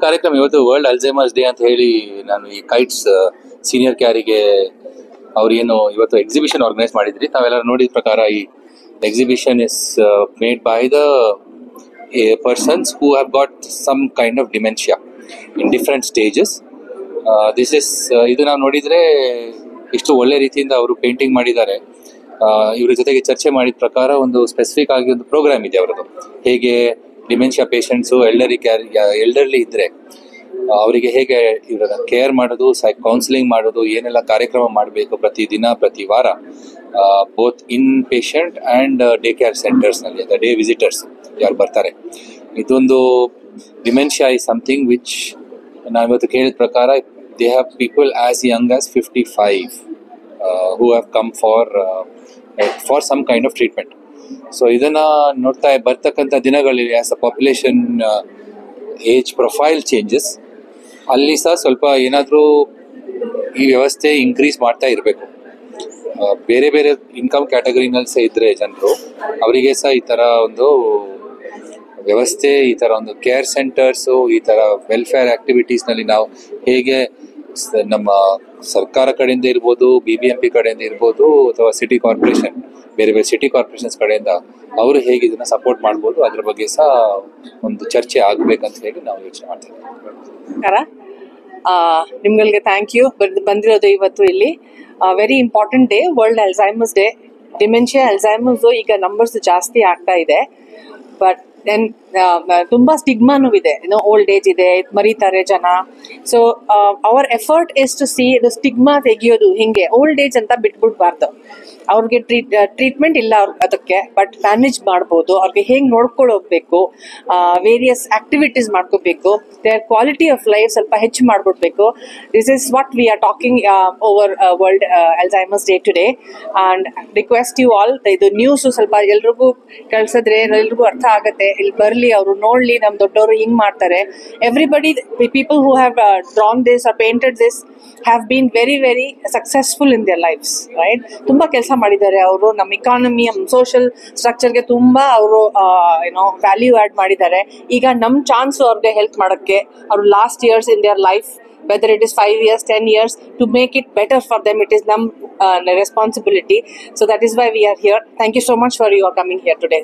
ಕಾರ್ಯಕ್ರಮ ಇವತ್ತು world Alzheimer's day ಅಂತ ಹೇಳಿ ನಾನು ಈ ಕೈಟ್ಸ್ ಸೀನಿಯರ್ ಕ್ಯಾರಿಗೆ ಅವ್ರೇನು ಇವತ್ತು ಎಕ್ಸಿಬಿಷನ್ ಆರ್ಗನೈಸ್ ಮಾಡಿದ್ರಿ. ತಾವೆಲ್ಲರೂ ನೋಡಿದ ಪ್ರಕಾರ ಈ exhibition is made by the persons who have got some kind of dementia in different stages. This is ಇದು ನಾವು ನೋಡಿದರೆ ಇಷ್ಟು ಒಳ್ಳೆ ರೀತಿಯಿಂದ ಅವರು ಪೇಂಟಿಂಗ್ ಮಾಡಿದ್ದಾರೆ. ಇವ್ರ ಜೊತೆಗೆ ಚರ್ಚೆ ಮಾಡಿದ ಪ್ರಕಾರ ಒಂದು ಸ್ಪೆಸಿಫಿಕ್ ಆಗಿ ಒಂದು ಪ್ರೋಗ್ರಾಮ್ ಇದೆ ಅವರದ್ದು, ಹೇಗೆ ಡಿಮೆನ್ಷಿಯಾ ಪೇಷಂಟ್ಸು ಎಲ್ಡರ್ಲಿ ಇದ್ದರೆ ಅವರಿಗೆ ಹೇಗೆ ಇವರನ್ನ ಕೇರ್ ಮಾಡೋದು, ಕೌನ್ಸಿಲಿಂಗ್ ಮಾಡೋದು, ಏನೆಲ್ಲ ಕಾರ್ಯಕ್ರಮ ಮಾಡಬೇಕು ಪ್ರತಿದಿನ ಪ್ರತಿ ವಾರ, both in patient and day care ಸೆಂಟರ್ಸ್ನಲ್ಲಿ ಅಥವಾ ಡೇ ವಿಸಿಟರ್ಸ್ ಯಾರು ಬರ್ತಾರೆ. ಇದೊಂದು ಡಿಮೆನ್ಷಿಯಾ ಇಸ್ ಸಮಥಿಂಗ್ ವಿಚ್ ನಾನು ಇವತ್ತು ಕೇಳಿದ ಪ್ರಕಾರ they have people as young as 55 who have come for some kind of treatment. So ಇದನ್ನು ನೋಡ್ತಾ ಬರ್ತಕ್ಕಂಥ ದಿನಗಳಲ್ಲಿ as a population age profile changes, ಅಲ್ಲಿ ಸಹ ಸ್ವಲ್ಪ ಏನಾದರೂ ಈ ವ್ಯವಸ್ಥೆ ಇನ್ಕ್ರೀಸ್ ಮಾಡ್ತಾ ಇರಬೇಕು. ಬೇರೆ ಬೇರೆ ಇನ್ಕಮ್ ಕ್ಯಾಟಗರಿನಲ್ಲಿ ಸಹ ಇದ್ದರೆ ಜನರು, ಅವರಿಗೆ ಸಹ ಈ ಥರ ಒಂದು ವ್ಯವಸ್ಥೆ, ಈ ಥರ ಒಂದು ಕೇರ್ ಸೆಂಟರ್ಸು, ಈ ಥರ ವೆಲ್ಫೇರ್ ಆ್ಯಕ್ಟಿವಿಟೀಸ್ನಲ್ಲಿ ನಾವು ಹೇಗೆ ನಮ್ಮ ಸರ್ಕಾರ ಕಡೆಯಿಂದ ಇರ್ಬೋದು, BBMP ಕಡೆಯಿಂದ ಇರ್ಬೋದು, ಅಥವಾ ಸಿಟಿ ಕಾರ್ಪೊರೇಷನ್, ಬೇರೆ ಬೇರೆ ಸಿಟಿ ಕಾರ್ಪೊರೇಷನ್ಸ್ ಕಡೆಯಿಂದ ಅವರು ಹೇಗೆ ಇದನ್ನು ಸಪೋರ್ಟ್ ಮಾಡ್ಬೋದು, ಅದ್ರ ಬಗ್ಗೆ ಸಹ ಒಂದು ಚರ್ಚೆ ಆಗಬೇಕಂತ ಹೇಳಿ ನಾವು ಯೋಚನೆ ಮಾಡ್ತೀವಿ. ನಿಮ್ಗಳಿಗೆ ಥ್ಯಾಂಕ್ ಯು ಬಂದಿರೋದು ಇವತ್ತು ಇಲ್ಲಿ. Very important day, world Alzheimer's day. Dementia Alzheimer's ಈಗ ನಂಬರ್ಸ್ ಜಾಸ್ತಿ ಆಗ್ತಾ ಇದೆ. ಬಟ್ ದೆನ್ ತುಂಬಾ ಸ್ಟಿಗ್ಮಾನು ಇದೆ, ಓಲ್ಡ್ ಏಜ್ ಇದೆ, ಮರೀತಾರೆ ಜನ. So our effort is to see the stigma ತೆಗಿಯೋದು. ಹಿಂಗೆ ಓಲ್ಡ್ ಏಜ್ ಅಂತ ಬಿಟ್ಬಿಡ್ಬಾರ್ದು. ಅವ್ರಿಗೆ ಟ್ರೀಟ್ಮೆಂಟ್ ಇಲ್ಲ ಅದಕ್ಕೆ, ಬಟ್ ಮ್ಯಾನೇಜ್ ಮಾಡ್ಬೋದು. ಅವ್ರಿಗೆ ಹೇಗೆ ನೋಡ್ಕೊಂಡು ಹೋಗ್ಬೇಕು, ವೇರಿಯಸ್ ಆಕ್ಟಿವಿಟೀಸ್ ಮಾಡ್ಕೋಬೇಕು, ದೇರ್ ಕ್ವಾಲಿಟಿ ಆಫ್ ಲೈಫ್ ಸ್ವಲ್ಪ ಹೆಚ್ಚು ಮಾಡ್ಬಿಡ್ಬೇಕು. This is what we are talking over world Alzheimer's day today. And request you all, ಇದು ನ್ಯೂಸು ಸ್ವಲ್ಪ ಎಲ್ರಿಗೂ ಕಳ್ಸಿದ್ರೆ ಎಲ್ರಿಗೂ ಅರ್ಥ ಆಗುತ್ತೆ. ಇಲ್ಲಿ ಬರಲಿ, ಅವರು ನೋಡಲಿ ನಮ್ಮ ದೊಡ್ಡವರು ಹಿಂಗೆ ಮಾಡ್ತಾರೆ. Everybody, people who have drawn this are painted this have been very very successful in their lives, right? ತುಂಬ ಕೆಲಸ ಮಾಡಿದ್ದಾರೆ ಅವರು. ನಮ್ಮ ಇಕಾನಮಿ, ನಮ್ಮ ಸೋಷಲ್ ಸ್ಟ್ರಕ್ಚರ್ಗೆ ತುಂಬ ಅವರು ವ್ಯಾಲ್ಯೂ ಆ್ಯಡ್ ಮಾಡಿದ್ದಾರೆ. ಈಗ ನಮ್ಮ ಚಾನ್ಸು ಅವ್ರಿಗೆ ಹೆಲ್ಪ್ ಮಾಡೋಕ್ಕೆ. ಅವರು last years in their life, whether it is 5 years, 10 years, to make it better for them, it is responsibility. So that is why we are here. Thank you so much for your coming here today.